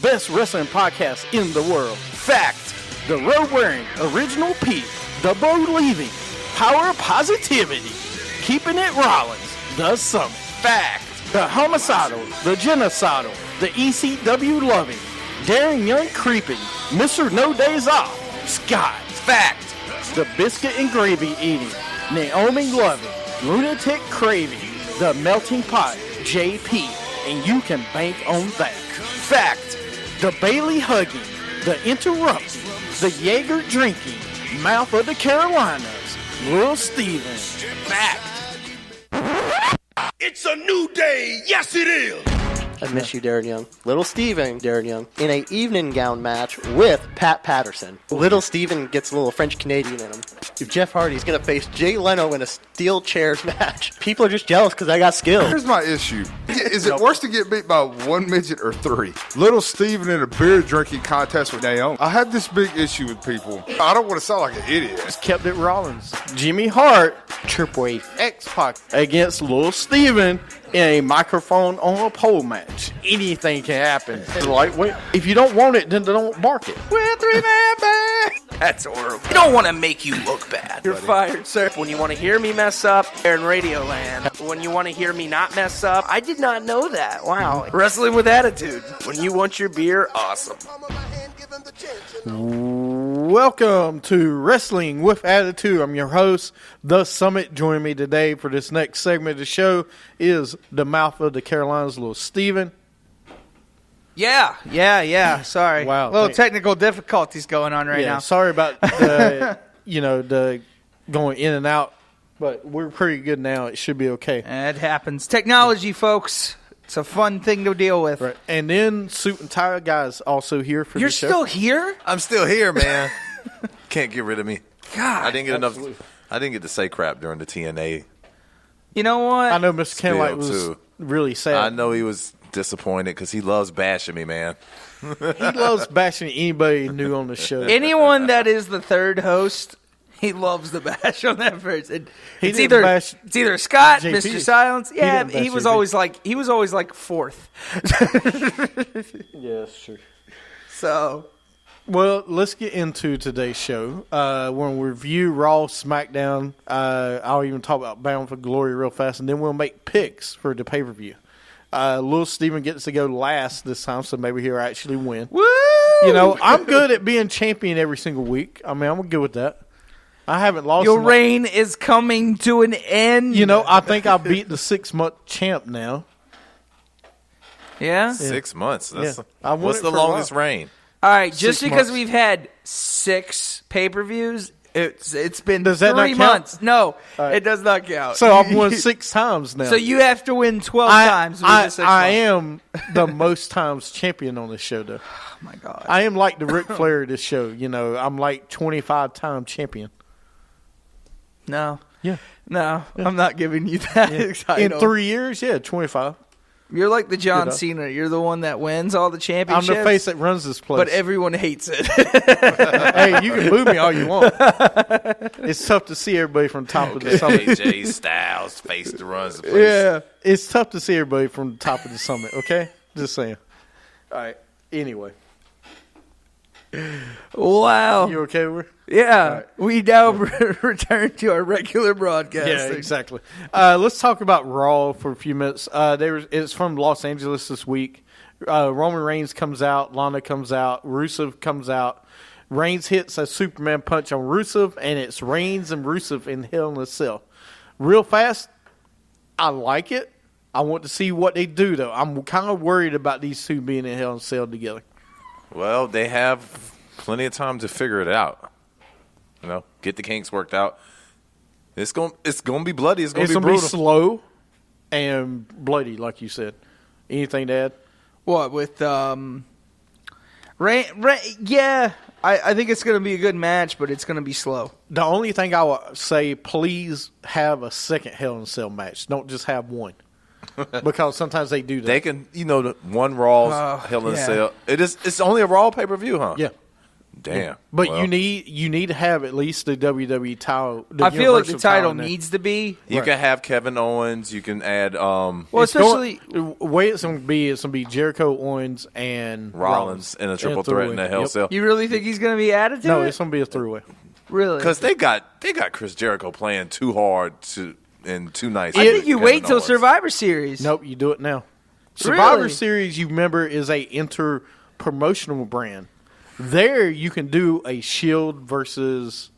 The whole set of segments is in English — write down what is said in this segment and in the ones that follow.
best wrestling podcast in the world. Fact, the road-wearing original Pete, the believing, power of positivity, keeping it Rollins, the Summit. Fact, the homicidal, the genocidal, the ECW loving, daring young creeping, Mr. No Days Off, Scott. Fact, the biscuit and gravy eating, Naomi loving, lunatic craving, the melting pot, JP, and you can bank on that. Fact, the Bailey hugging, the interrupting, the Jaeger drinking, mouth of the Carolinas, Lil Steven. Fact. It's a new day. Yes, it is. I miss you, Darren Young. Little Steven, Darren Young, in a evening gown match with Pat Patterson. Little Steven gets a little French-Canadian in him. If Jeff Hardy's going to face Jay Leno in a steel chairs match, people are just jealous because I got skill. Here's my issue. Is it worse to get beat by one midget or three? Little Steven in a beer drinking contest with Naomi. I have this big issue with people. I don't want to sound like an idiot. Just kept it Rollins. Jimmy Hart, Triple X-Pac against Lil Steven in a microphone on a pole match. Anything can happen. It's lightweight. If you don't want it, then don't bark it. We're three-man band. That's horrible. I don't want to make you look bad. You're fired, sir. When you want to hear me mess up, they're in Radioland. When you want to hear me not mess up, I did not know that. Wow. Wrestling with attitude. When you want your beer, awesome. Welcome to Wrestling with Attitude. I'm your host, The Summit. Joining me today for this next segment of the show is the mouth of the Carolinas, Little Steven. Yeah. Sorry. Wow. Little technical difficulties going on right now. Sorry about the, the going in and out, but we're pretty good now. It should be okay. It happens. Technology, folks. It's a fun thing to deal with. Right. And then Suit and Tie guy's also here for You're the show. still here? I'm still here, man. Can't get rid of me. God. I didn't get enough. I didn't get to say crap during the TNA. You know what? I know Mr. Kenlight was too. really sad. I know he was disappointed because he loves bashing me, man. He loves bashing anybody new on the show. Anyone that is the third host, he loves the bash on that person. It's either Scott, JP. Mr. Silence. Yeah, He he was JP. always like fourth. Yeah, that's true. So, well, let's get into today's show. We're going to review Raw, SmackDown. I'll even talk about Bound for Glory real fast, and then we'll make picks for the pay-per-view. Lil Steven gets to go last this time, so maybe he'll actually win. woo! I'm good at being champion every single week. I mean, I'm good with that. I haven't lost. Your reign is coming to an end. I think I beat the 6-month champ now. Yeah? 6 months. That's, I won what's it the for a longest while. reign? All right, just 6 because months. we've had 6 pay-per-views, it's been Does that 3 not count? months. No, right. it does not count. So I've won 6 times now. So you have to win 12 times. With the 6 I months. am the most times champion on this show, though. Oh, my God. I am like the Ric Flair of this show. I'm like 25-time champion. No. Yeah. No, I'm not giving you that title. In 3 years, 25. You're like the John Good Cena. You're the one that wins all the I'm championships. the face that runs this place. But everyone hates it. Hey, you can boo me all you want. It's tough to see everybody from the top of the summit. AJ Styles face that runs the place. Yeah. It's tough to see everybody from the top of the summit, okay? Just saying. All right. Anyway. Wow. You okay with it? Yeah. right. We now return to our regular broadcast. Yeah, exactly. Let's talk about Raw for a few minutes. It's from Los Angeles this week. Roman Reigns comes out. Lana comes out. Rusev comes out. Reigns hits a Superman punch on Rusev, and it's Reigns and Rusev in Hell in a Cell. Real fast, I like it. I want to see what they do, though. I'm kind of worried about these two being in Hell in a Cell together. Well, they have plenty of time to figure it out. Get the kinks worked out. It's going to be bloody. It's going to be brutal. Slow and bloody, like you said. Anything to add? What, with yeah, I think it's going to be a good match, but it's going to be slow. The only thing I would say, please have a second Hell in a Cell match. Don't just have one. Because sometimes they do that. They can, the one Raw Hell in a Cell. It's only a Raw pay-per-view, huh? Yeah. Damn. But Well, you need to have at least the WWE title. I feel like the Universal title in there. needs to be. You can have Kevin Owens. You can add Well, It's especially the way it's going to be Jericho, Owens, and Rollins in a triple threat in a Hell Cell. you really think he's going to be added to No, it? it's going to be a three-way. Really? Because they got Chris Jericho playing too hard in 2 nights. I think you Kevin wait till Owens. Survivor Series. Nope, you do it now. Survivor Really? Series, you remember, is a inter-promotional brand. There, you can do a Shield versus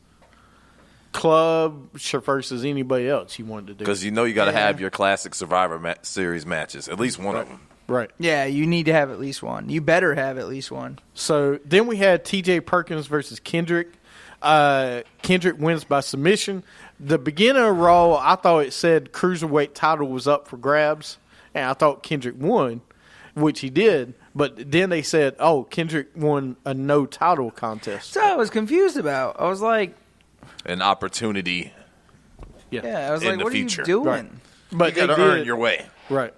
Club versus anybody else you wanted to do. Because you got to have your classic Survivor Series matches, at least one of them. Right. Yeah, you need to have at least one. You better have at least one. So then we had T.J. Perkins versus Kendrick. Kendrick wins by submission. The beginning of Raw, I thought it said Cruiserweight title was up for grabs, and I thought Kendrick won, which he did. But then they said, oh, Kendrick won a no title contest. So I was confused about. I was like, An opportunity. yeah, I was In like, the what future. are you doing? Right. But You got to earn your way. Right.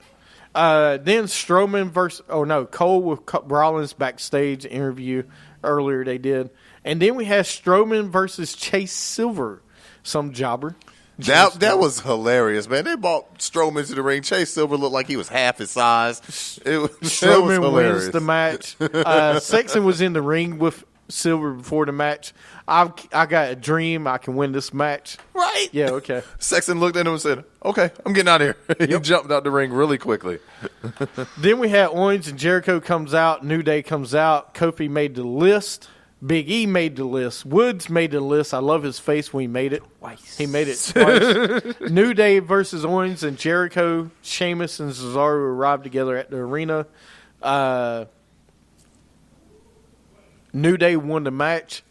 Then Strowman versus Cole with Rollins backstage interview earlier they did. And then we had Strowman versus Chase Silver, some jobber. That was hilarious, man. They brought Strowman to the ring. Chase Silver looked like he was half his size. Strowman wins the match. Sexton was in the ring with Silver before the match. I got a dream I can win this match. Right? Yeah, okay. Sexton looked at him and said, okay, I'm getting out of here. He jumped out the ring really quickly. Then we had Owens and Jericho comes out. New Day comes out. Kofi made the list. Big E made the list. Woods made the list. I love his face when he made it. Twice. He made it twice. New Day versus Owens and Jericho. Sheamus and Cesaro arrived together at the arena. New Day won the match.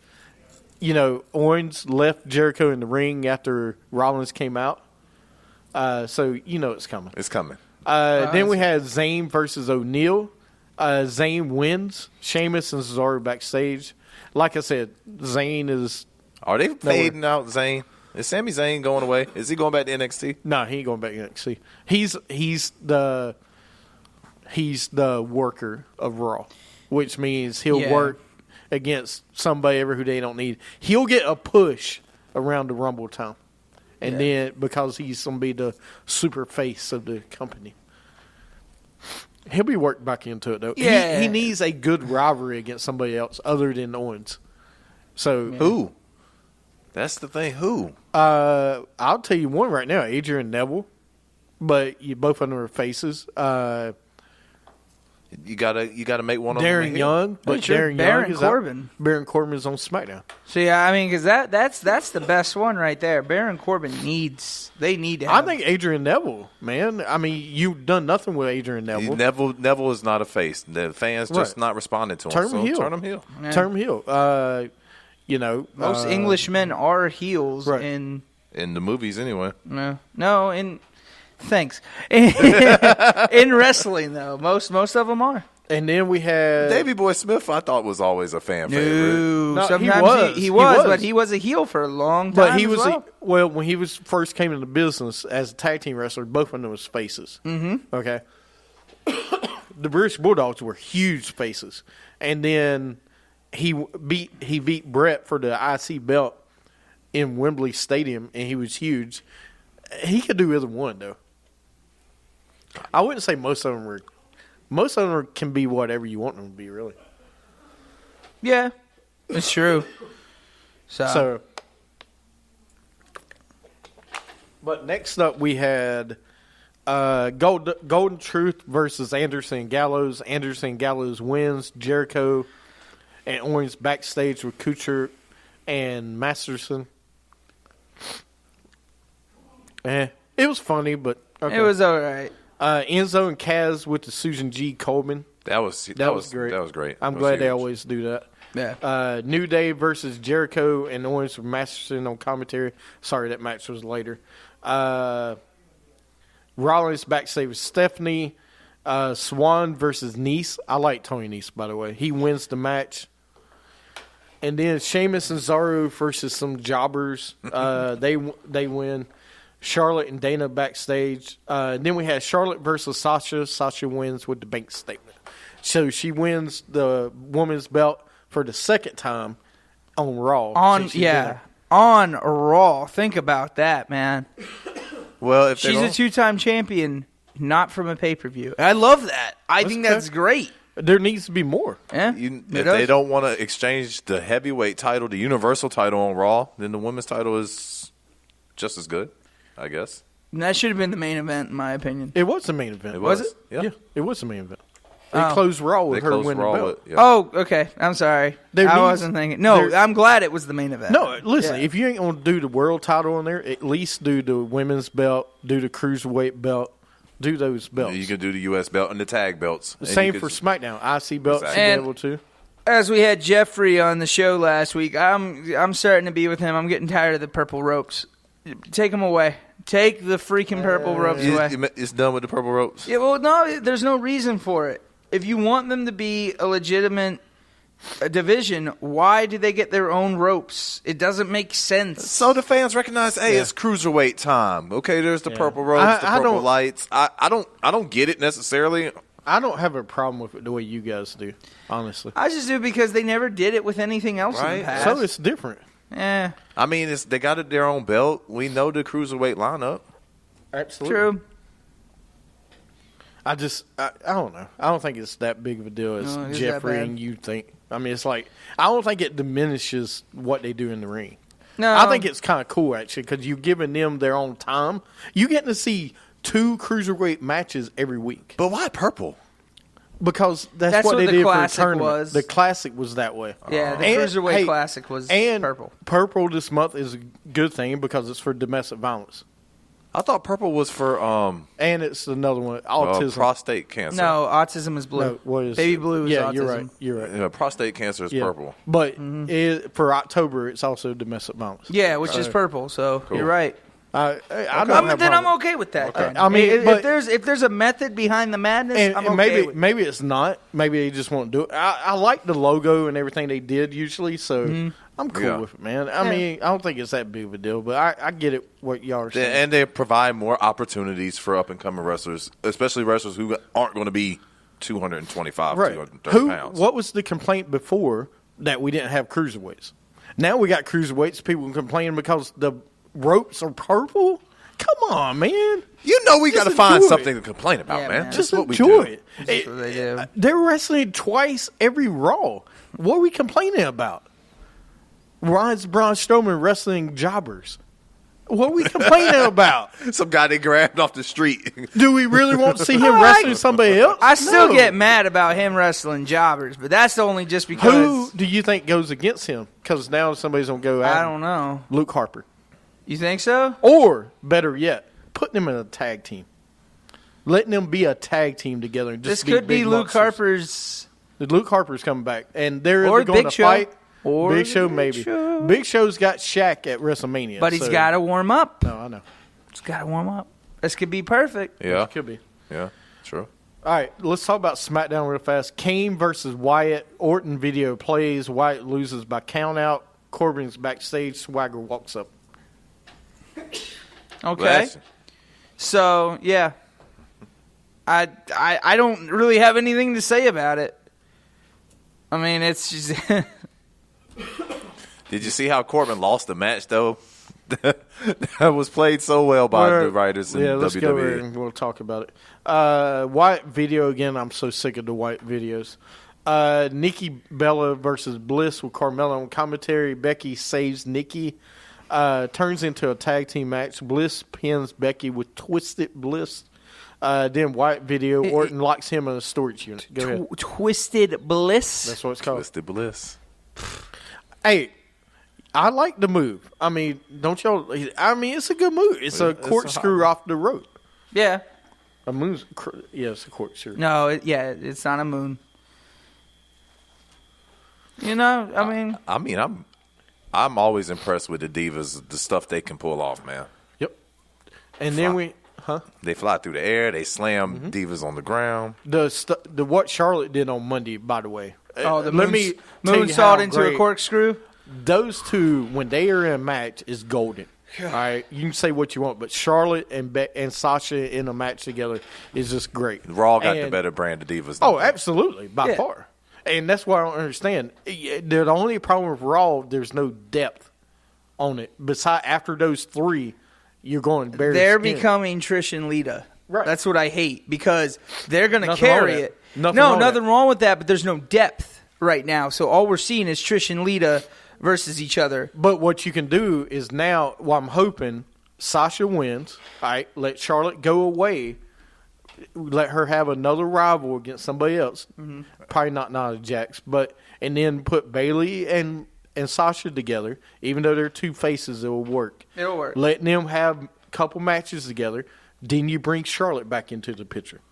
Owens left Jericho in the ring after Rollins came out. So, it's coming. It's coming. Then we had Zayn versus O'Neal. Zayn wins. Sheamus and Cesaro backstage. Like I said, Zayn is... Are they fading out Zayn? Is Sami Zayn going away? Is he going back to NXT? No, he ain't going back to NXT. He's the worker of Raw, which means he'll work against somebody ever who they don't need. He'll get a push around the Rumble time. And then because he's going to be the super face of the company. He'll be worked back into it, though. Yeah. He needs a good rivalry against somebody else other than Owens. So Who? That's the thing. Who? I'll tell you one right now, Adrian Neville. But you both of them are faces. You gotta make one of them. Darren Young, but Sure, Darren Baron Young is Corbin. out. Baron Corbin is on SmackDown. So yeah, I mean, because that's the best one right there. Baron Corbin need to I have. think Adrian Neville, man. I mean, you've done nothing with Adrian Neville. Neville is not a face. The fans just Right. not responding to him. Turn him so heel. Turn him heel. Yeah. Term heel. Most Englishmen are heels right. in In the movies, anyway. no in thanks in wrestling though. Most of them are. And then we had Davey Boy Smith, I thought was always a fan favorite. No, Sometimes he he was. was, but he was a heel for a long time. But he as was well. when he was first came into business as a tag team wrestler, both of them was faces. Mm-hmm. Okay. The British Bulldogs were huge faces, and then he beat Brett for the IC belt in Wembley Stadium, and he was huge. He could do either one though. I wouldn't say most of them were. Most of them can be whatever you want them to be, really. Yeah, it's true. So, but next up we had Golden Truth versus Anderson Gallows. Anderson Gallows wins. Jericho and Owens backstage with Kuchar and Masterson. It was funny, but okay. It was all right. Enzo and Kaz with the Susan G. Coleman. That was great. That was great. I'm That was glad they huge. always do that. Yeah. New Day versus Jericho and Owens with Masterson on commentary. Sorry, that match was later. Rollins backstage with Stephanie. Swan versus Nese. I like Tony Nese, by the way. He wins the match. And then Sheamus and Cesaro versus some jobbers. They win. Charlotte and Dana backstage. Then we had Charlotte versus Sasha. Sasha wins with the bank statement. So she wins the women's belt for the second time on Raw. On since she's been there. on Raw. Think about that, man. Well, if they She's a don't- 2-time champion, not from a pay-per-view. I love that. I think okay. that's great. There needs to be more. Yeah, if it they does. don't want to exchange the heavyweight title, the Universal title on Raw, then the women's title is just as good, I guess. And that should have been the main event, in my opinion. It was the main event. It Was was. it? Yeah. It was the main event. They Oh. closed Raw with They her closed winning Raw the belt. with- yeah. Oh, okay. I'm sorry. There I needs- wasn't thinking. No, there- I'm glad it was the main event. No, listen, Yeah. if you ain't going to do the world title on there, at least do the women's belt, do the cruiserweight belt, do those belts. You can do the U.S. belt and the tag belts. And Same you for could- SmackDown. IC belt Exactly. should be And- able to. As we had Jeffrey on the show last week, I'm starting to be with him. I'm getting tired of the purple ropes. Take them away. Take the freaking purple ropes away. It's done with the purple ropes. Yeah, well, no, there's no reason for it. If you want them to be a legitimate division, why do they get their own ropes? It doesn't make sense. So the fans recognize, hey, it's cruiserweight time. Okay, there's the purple ropes, the I purple don't- lights. I don't get it necessarily. I don't have a problem with it the way you guys do, honestly. I just do because they never did it with anything else in Right. the past. So it's different. I mean, they got it their own belt. We know the cruiserweight lineup. Absolutely. True. I don't know. I don't think it's that big of a deal as No, it is that Jeffrey bad. and you think. I mean, it's like, I don't think it diminishes what they do in the ring. No, I think it's kind of cool, actually, because you're giving them their own time. You getting to see 2 cruiserweight matches every week. But why purple? Because that's That's what what they the did for a classic tournament. was. The classic was that way. Yeah, the And, Cruiserweight hey, Classic was and purple. Purple this month is a good thing because it's for domestic violence. I thought purple was for And it's another one, autism. prostate cancer. No, autism is blue. No, what is Baby blue is yeah, autism. you're right. You're right. Yeah, prostate cancer is Yeah. purple. But for October, it's also domestic violence. Yeah, which is purple. So you're right. I don't Then have I'm a problem. okay with that. Then. I mean, but- if there's a method behind the madness, And, I'm and okay maybe with it. maybe it's not. Maybe they just won't do it. I like the logo and everything they did usually, so I'm cool Yeah. with it, man. I mean, I don't think it's that big of a deal, but I get it what y'all are saying. And they provide more opportunities for up and coming wrestlers, especially wrestlers who aren't going to be 225, Right. 230 pounds. What was the complaint before that we didn't have cruiserweights? Now we got cruiserweights. People complaining because the ropes are purple. Come on, man. You know we got to Just find enjoy something it. to complain about, Yeah, man. man. Just what we enjoy do. it. That's what they do. They're wrestling twice every Raw. What are we complaining about? Braun Strowman wrestling jobbers. What are we complaining about? Some guy they grabbed off the street. Do we really want to see him wrestling somebody else? I still No. get mad about him wrestling jobbers, but that's only just Who because do you think goes against him? Because now somebody's going to go I at don't know. Luke Harper. You think so? Or, better yet, putting them in a tag team. Letting them be a tag team together. And This just could be big Luke monsters. Harper's Luke Harper's coming back. And they're Or either going Big to Show. fight. Or Big Show, Big maybe. Show. Big Show's got Shaq at WrestleMania. but he's so- got to warm up. No, I know. He's got to warm up. This could be perfect. Yeah, Could be. yeah, true. All right, let's talk about SmackDown real fast. Kane versus Wyatt. Orton video plays. Wyatt loses by count out. Corbin's backstage. Swagger walks up. Okay. Last- So, yeah. I don't really have anything to say about it. I mean, it's just Did you see how Corbin lost the match, though? That was played so well by the writers in yeah, let's go over WWE. and we'll talk about it. Wyatt video again. I'm so sick of the Wyatt videos. Nikki Bella versus Bliss with Carmella on commentary. Becky saves Nikki. Turns into a tag team match. Bliss pins Becky with Twisted Bliss. Then Wyatt video. Orton locks him in a storage unit. Go ahead. Twisted Bliss. That's what it's called. Twisted Bliss. Hey, I like the move. I mean, don't y'all? I mean, it's a good move. It's a It's a corkscrew hot- off the rope. Yeah. A moon's, yeah, it's a corkscrew. No, it's not a moon. You know, I mean, I'm always impressed with the divas, the stuff they can pull off, man. Yep. And then They fly through the air, they slam Mm-hmm. divas on the ground. the what Charlotte did on Monday, by the way. oh, the Let me tell you moonsault how into a great- corkscrew. Those two, when they are in a match, is golden. All right, you can say what you want, but Charlotte and Sasha in a match together is just great. Raw got the And- better brand of divas. Oh, don't they? absolutely, by Yeah. far. And that's what I don't understand. The only problem with Raw, there's no depth on it. Besides, after those 3, you're going bare They're skin. becoming Trish and Lita. Right. That's what I hate because they're going to Nothing wrong carry with it. that. Nothing wrong with that, but there's no depth right now. So all we're seeing is Trish and Lita versus each other. But what you can do is now, what I'm hoping, Sasha wins. All right, let Charlotte go away. Let her have another rival against somebody else. Mm-hmm. Probably not Nia Jax, and then put Bayley and Sasha together. Even though they're 2 faces, it will work. It'll work. Letting them have a couple matches together. Then you bring Charlotte back into the picture.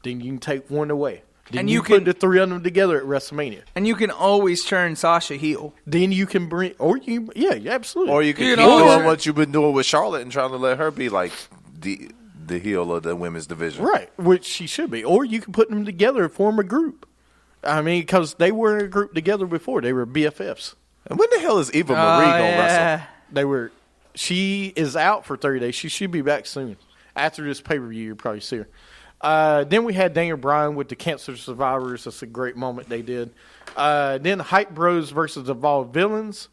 Then you can take one away. Then And you you put can- the 3 of them together at WrestleMania. And you can always turn Sasha heel. Then you can bring, absolutely. Or you can You keep know, doing what you've been doing with Charlotte and trying to let her be like the heel of the women's division. Right, which she should be. Or you can put them together and form a group. I mean, because they were in a group together before. They were BFFs. And when the hell is Eva Marie gonna wrestle? They were. She is out for 30 days. She should be back soon. After this pay-per-view, you'll probably see her. Then we had Daniel Bryan with the Cancer Survivors. That's a great moment they did. Then Hype Bros versus Evolved Villains.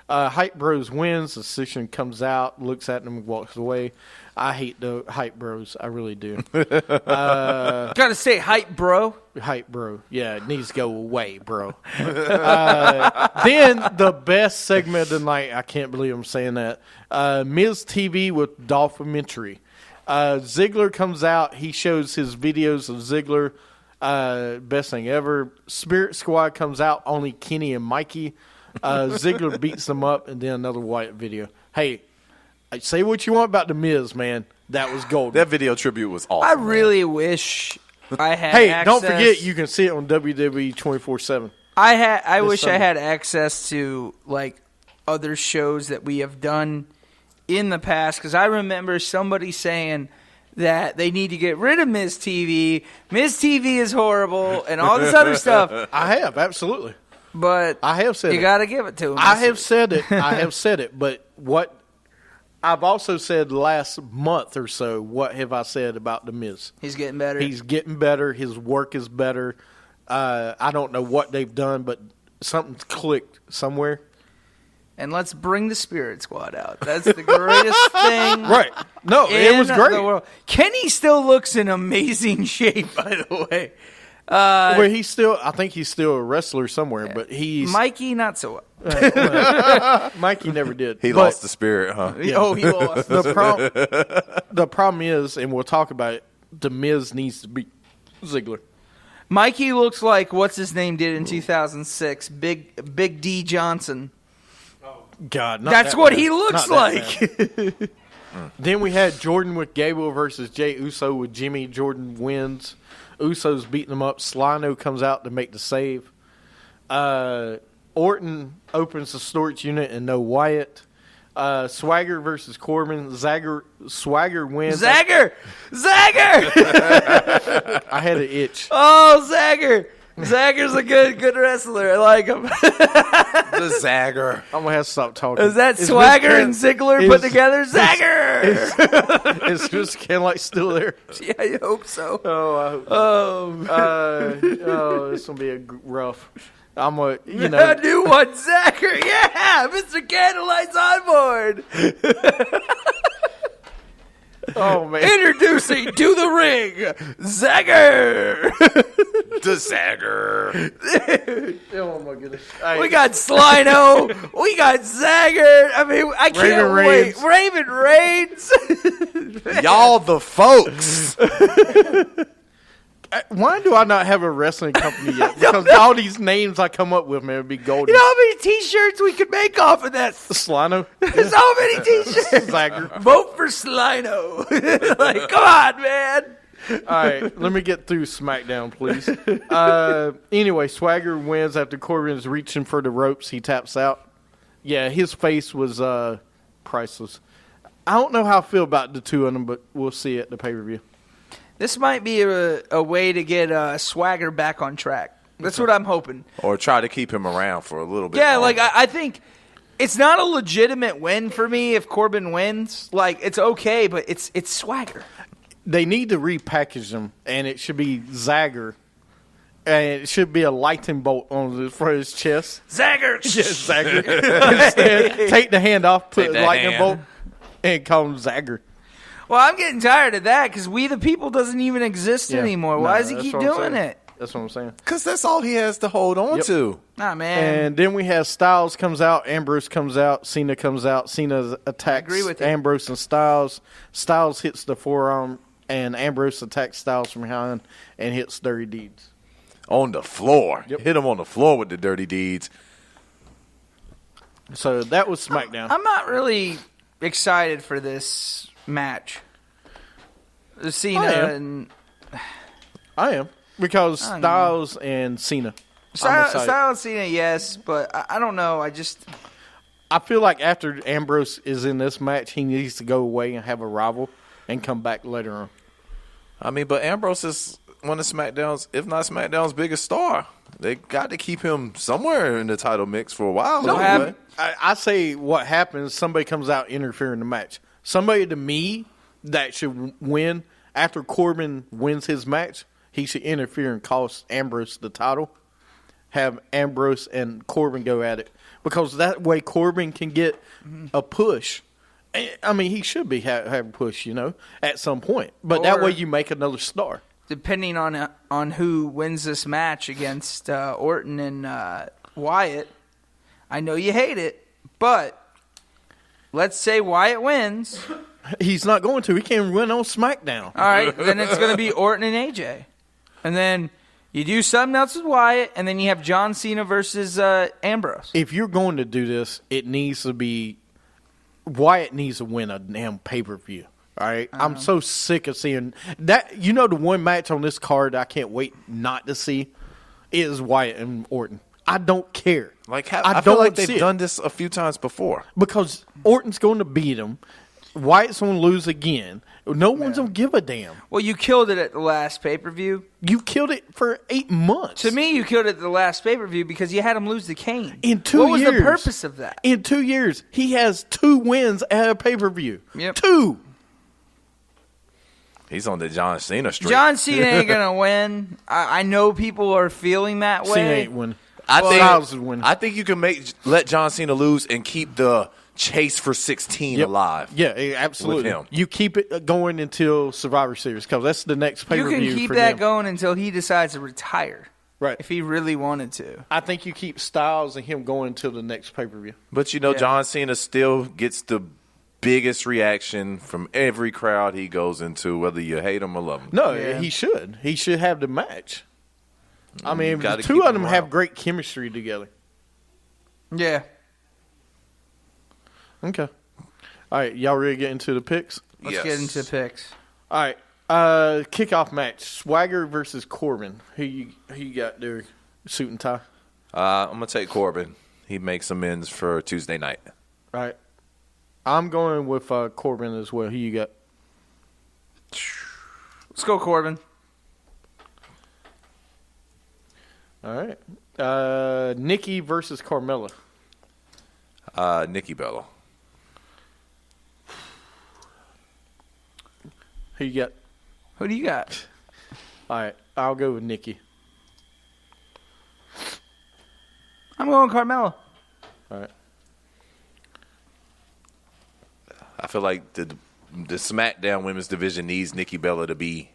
Hype Bros wins. The Decision comes out, looks at them, and walks away. I hate the Hype Bros. I really do. Gotta say, hype, bro. Hype Bro. Yeah, it needs to go away, bro. Then the best segment of the night, I can't believe I'm saying that, Miz TV with Dolphimentary. Ziggler comes out. He shows his videos of Ziggler. Best thing ever. Spirit Squad comes out. Only Kenny and Mikey. Ziggler beats them up, and then another Wyatt video. Hey, say what you want about the Miz, man. That was golden. That video tribute was awesome. I really wish I had Hey, access. don't forget you can see it on WWE 24/7. I wish I Sunday. had access to like other shows that we have done in the past because I remember somebody saying that they need to get rid of Miz TV. Miz TV is horrible and all this other stuff. I have, absolutely. But I have said you it. got to give it to him. I have said it. I have said it. But what I've also said last month or so, what have I said about The Miz? He's getting better. He's getting better. His work is better. I don't know what they've done, but something's clicked somewhere. And let's bring the Spirit Squad out. That's the greatest thing. Right. No, it was in great. the world. Kenny still looks in amazing shape, by the way. Well, I think he's still a wrestler somewhere, but he's Mikey, not so well. Mikey never did. He But lost the spirit, huh? Oh, he lost. the problem is, and we'll talk about it, The Miz needs to beat Ziggler. Mikey looks like what's his name did in 2006, Big D Johnson. God, not That's that what bad. he looks Not that like. bad. Then we had Jordan with Gable versus Jay Uso with Jimmy. Jordan wins. Uso's beating him up. Slino comes out to make the save. Orton opens the storage unit and no Wyatt. Swagger versus Corbin. Swagger wins. Zagger! I had an itch. Oh, Zagger! Zagger's a good wrestler. I like him. The Zagger. I'm gonna have to stop talking. Is that Is Swagger Vince and Ziggler put together? Zagger! Is Vince Kenlight still there? Yeah, I hope so. Oh, I hope. Oh, This will be rough. I'm a, a new one, Zagger. Yeah, Mr. Candlelight's on board. Oh man. Introducing to the ring, Zagger. The Zagger. Oh my goodness. We got Slino. We got Zagger. I mean, I can't wait. Raven Reigns. Y'all the folks. Why do I not have a wrestling company yet? Because all these names I come up with, man, would be golden. You know how many T-shirts we could make off of that? Slino. There's so many T-shirts. Zagger. Vote for Slino. Like, come on, man. All right, let me get through SmackDown, please. Anyway, Swagger wins after Corbin's reaching for the ropes. He taps out. Yeah, his face was priceless. I don't know how I feel about the two of them, but we'll see at the pay-per-view. This might be a way to get Swagger back on track. That's what I'm hoping. Or try to keep him around for a little bit. Yeah, longer. like I think it's not a legitimate win for me if Corbin wins. Like it's okay, but it's Swagger. They need to repackage them, and it should be Zagger And it should be a lightning bolt on the front of his chest. Zagger. Yes, Zagger. Instead, take the hand off, put Take a that lightning hand. bolt, and call him Zagger. Well, I'm getting tired of that because We the People doesn't even exist anymore. Why does he that's keep what I'm doing saying. it? That's what I'm saying. Because that's all he has to hold on to. Nah, man. And then we have Styles comes out, Ambrose comes out, Cena comes out. Cena attacks agree with you. Ambrose and Styles. Styles hits the forearm, and Ambrose attacks Styles from behind and hits Dirty Deeds. On the floor. Yep. Hit him on the floor with the dirty deeds. So that was SmackDown. I'm not really excited for this match. Cena and I am. Because I don't Styles and Cena. I'm excited. Styles Cena, yes, but I don't know. I feel like after Ambrose is in this match, he needs to go away and have a rival and come back later on. I mean, but Ambrose is one of SmackDown's, if not SmackDown's biggest star. They got to keep him somewhere in the title mix for a while. No, anyway. I say what happens, somebody comes out interfering in the match. Somebody to me that should win after Corbin wins his match, he should interfere and cost Ambrose the title. Have Ambrose and Corbin go at it. Because that way Corbin can get a push. I mean, he should be have a push, at some point. But that Or- way you make another star. depending on who wins this match against Orton and Wyatt, I know you hate it, but let's say Wyatt wins. He's not going to. He can't win on SmackDown. All right, then it's going to be Orton and AJ. And then you do something else with Wyatt, and then you have John Cena versus Ambrose. If you're going to do this, it needs to be Wyatt needs to win a damn pay-per-view. All right? I'm so sick of seeing that. The one match on this card I can't wait not to see is Wyatt and Orton. I don't care. Like, I I don't feel like see they've it. done this a few times before. Because Orton's going to beat him. Wyatt's going to lose again. No one's going to give a damn. Well, you killed it at the last pay-per-view. You killed it for 8 months. To me, you killed it at the last pay-per-view because you had him lose to Kane. In 2 What was years. the purpose of that? In 2 years, he has 2 wins at a pay-per-view. Yep. 2. He's on the John Cena streak. John Cena ain't going to win. I know people are feeling that way. Cena ain't winning. I Styles is winning. think, I think you can let John Cena lose and keep the chase for 16 Yep. alive. Yeah, absolutely. With him. You keep it going until Survivor Series because that's the next You pay-per-view can keep for that them. going until he decides to retire. Right. If he really wanted to. I think you keep Styles and him going until the next pay-per-view. But, John Cena still gets the biggest reaction from every crowd he goes into, whether you hate him or love him. No, Yeah. he should. He should have the match. I mean, gotta the two keep of them him have around. great chemistry together. Yeah. Okay. All right, y'all ready to get into the picks? Let's Yes. get into picks. All right, kickoff match: Swagger versus Corbin. Who you got there? Suit and tie. I'm going to take Corbin. He makes amends for Tuesday night. All right, I'm going with Corbin as well. Who you got? Let's go, Corbin. All right, Nikki versus Carmella. Nikki Bella. Who you got? Who do you got? All right, I'll go with Nikki. I'm going Carmella. All right. I feel like the SmackDown women's division needs Nikki Bella to be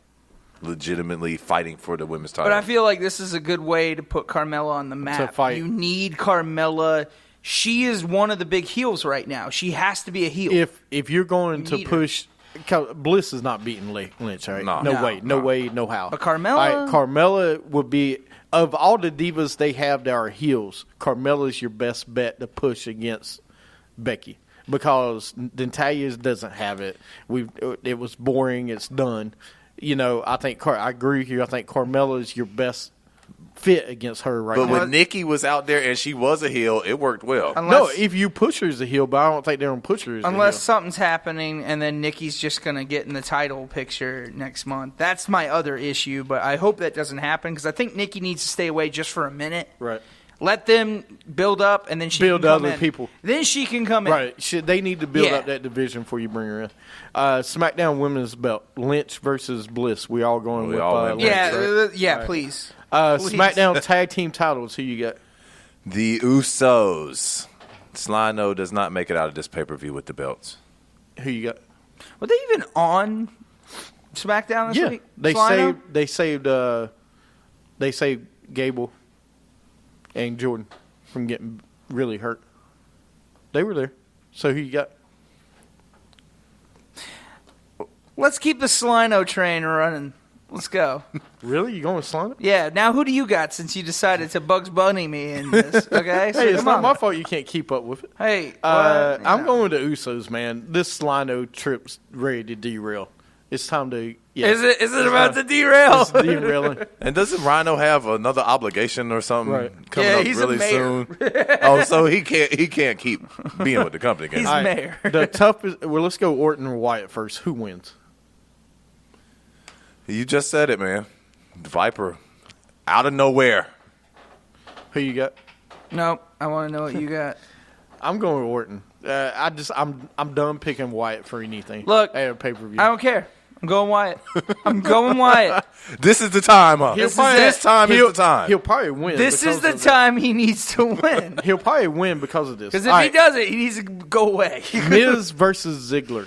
legitimately fighting for the women's title. But I feel like this is a good way to put Carmella on the map. fight. You need Carmella. She is one of the big heels right now. She has to be a heel. If you're going to Need her. push, 'cause Bliss is not beating Lynch, right? No. No No. way, no way, no how. But Carmella- All right, Carmella would be, of all the divas they have that are heels, Carmella's your best bet to push against Becky because Natalia doesn't have it. It was boring. It's done. I think I agree with you. I think Carmella is your best fit against her right But now. when Nikki was out there and she was a heel, it worked well. No, if you push her as a heel, but I don't think they're going to push her as a Unless heel. something's happening and then Nikki's just going to get in the title picture next month. That's my other issue, but I hope that doesn't happen because I think Nikki needs to stay away just for a minute. Right. Let them build up and then she Build can come other in. people. Then she can come in. Right. They need to build Yeah. up that division before you bring her in. SmackDown Women's Belt. Lynch versus Bliss. We all going We with all went Lynch, Yeah, right? yeah, Right. please. SmackDown tag team titles. Who you got? The Usos. Slino does not make it out of this pay-per-view with the belts. Who you got? Were they even on SmackDown this week? They Slino? saved Gable and Jordan from getting really hurt. They were there. So who you got? Let's keep the Slino train running. Let's go. Really? You going with Slino? Yeah. Now, who do you got since you decided to Bugs Bunny me in this? Okay. So Hey, it's come not on. my fault you can't keep up with it. Hey, I'm going with the Usos, man. This Slino trip's ready to derail. It's time to. Yeah. Is it about to derail? It's derailing. And doesn't Rhino have another obligation or something Right. coming Yeah, up he's a really mayor. soon? Oh, so he can't keep being with the company again. He's All right, mayor. The toughest. Well, let's go Orton or Wyatt first. Who wins? You just said it, man. Viper, out of nowhere. Who you got? Nope. I want to know what you got. I'm going with Orton. I'm done picking Wyatt for anything. Look, at a pay per view. I don't care. I'm going Wyatt. I'm going Wyatt. This is the time, huh? This time is the time. He'll probably win. This is because the of time he needs to win. that. He'll probably win because of this. Because if All he right, does it, he needs to go away. Miz versus Ziggler,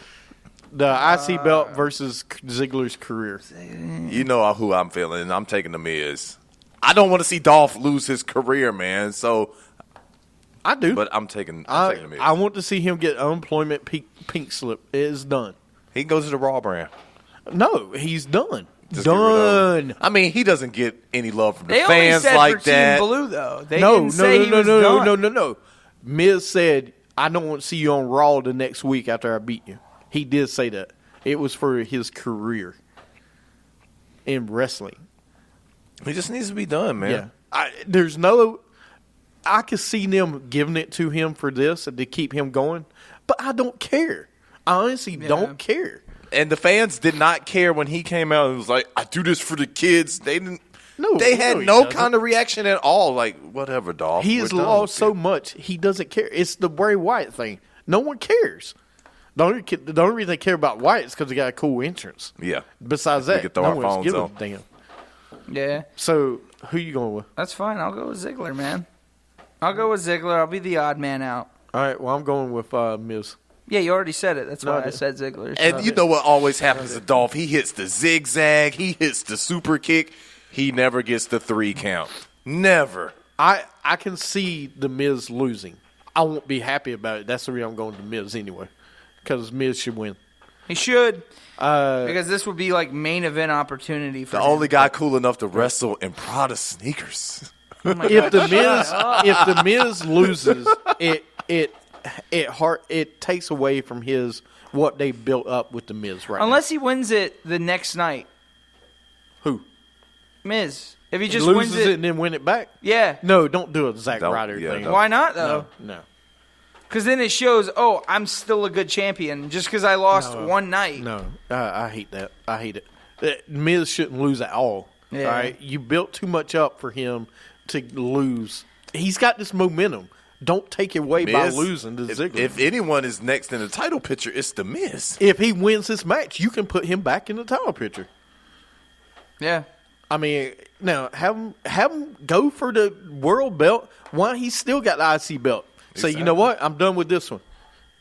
the IC belt versus Ziggler's career. You know who I'm feeling, and I'm taking the Miz. I don't want to see Dolph lose his career, man. So, I do, but I'm taking the Miz. I want to see him get unemployment pink slip. It is done. He can go to the Raw brand. No, he's done. Just get rid of him. Done. I mean, he doesn't get any love from the They only fans said like for that. Team Blue, though. They No. didn't say he was done. No. Miz said, "I don't want to see you on Raw the next week after I beat you." He did say that. It was for his career in wrestling. He just needs to be done, man. Yeah. I could see them giving it to him for this and to keep him going, but I don't care. I honestly don't care. And the fans did not care when he came out and was like, "I do this for the kids." They didn't. No, they had he no doesn't. kind of reaction at all. Like, whatever, Dolph. He has We're done lost with so you. much, he doesn't care. It's the Bray Wyatt thing. No one cares. The only reason they care about Wyatt is because he got a cool entrance. Yeah. Besides We that, could throw no our one's phones giving on. a damn. Yeah, So, who you going with? that's fine. I'll go with Ziggler, man. I'll go with Ziggler. I'll be the odd man out. All right, well, I'm going with Miz. Yeah, you already said it. That's No, why I I did. said Ziggler. And you know what always happens to Dolph? He hits the zigzag. He hits the super kick. He never gets the 3 count. Never. I can see the Miz losing. I won't be happy about it. That's the reason I'm going to Miz anyway, because Miz should win. He should. Because this would be like main event opportunity for The him. only guy cool enough to wrestle in Prada sneakers. If the Miz loses, it takes away from what they built up with the Miz right Unless he wins it the next night. Who? Miz. If he now. just Loses wins it and then win it back? Yeah. No, don't do a Zack Don't- Ryder yeah, thing. don't. Why not, though? No. Because then it shows, I'm still a good champion just because I lost one night. No, I hate that. I hate it. Miz shouldn't lose at all. Yeah. All right, you built too much up for him to lose. He's got this momentum. Don't take it away by Miz, losing to Ziggler. If anyone is next in the title picture, it's the Miz. If he wins this match, you can put him back in the title picture. Yeah. I mean, now have him go for the world belt while he's still got the IC belt. Say, you know what? I'm done with this one.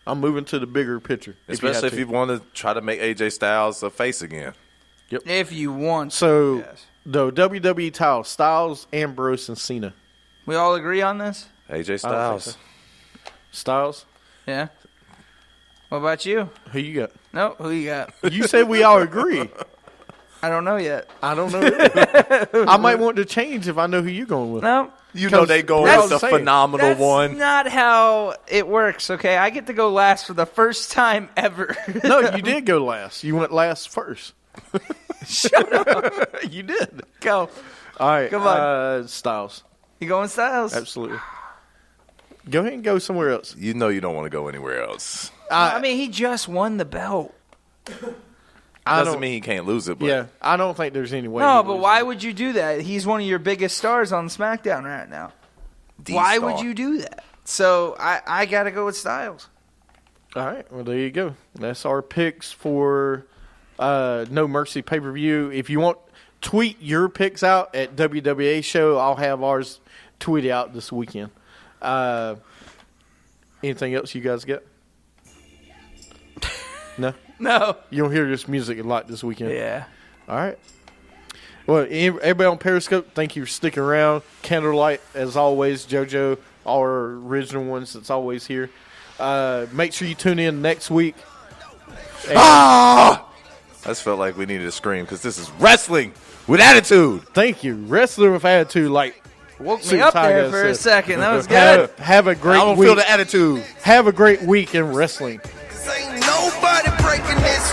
I'm moving to the bigger picture. Especially if have you to. want to try to make AJ Styles a face again. If you want. So Yes. the WWE title: Styles, Ambrose, and Cena. We all agree on this? AJ I don't think Styles. Styles, Yeah. What about you? who you got? No, who you got? You said we all agree. I don't know yet. I don't know. I might want to change if I know who you're going with. No. You know they go That's with the insane. phenomenal That's one. not how it works, okay? I get to go last for the first time ever. No, you did go last. You went last first. Shut up. You did. Go. All right. Come on. Styles. You going Styles? Absolutely. Go ahead and go somewhere else. You know you don't want to go anywhere else. I mean, he just won the belt. Doesn't mean he can't lose it, but Yeah, I don't think there's any way. No, he but loses. why would you do that? He's one of your biggest stars on SmackDown right now. Why would you do that? So I got to go with Styles. All right. Well, there you go. That's our picks for No Mercy pay-per-view. If you want tweet your picks out at WWA Show. I'll have ours tweeted out this weekend. Anything else you guys get? No? No. You don't hear this music a lot this weekend? Yeah. All right. Well, everybody on Periscope, thank you for sticking around. Candlelight, as always. JoJo, all our original ones that's always here. Make sure you tune in next week. I just felt like we needed to scream because this is wrestling with attitude. Thank you. Wrestler with attitude, like Woke me Super up Tiger there for a said. second. That was good. Have a great I don't week. feel the attitude. Have a great week in wrestling. Ain't nobody breaking this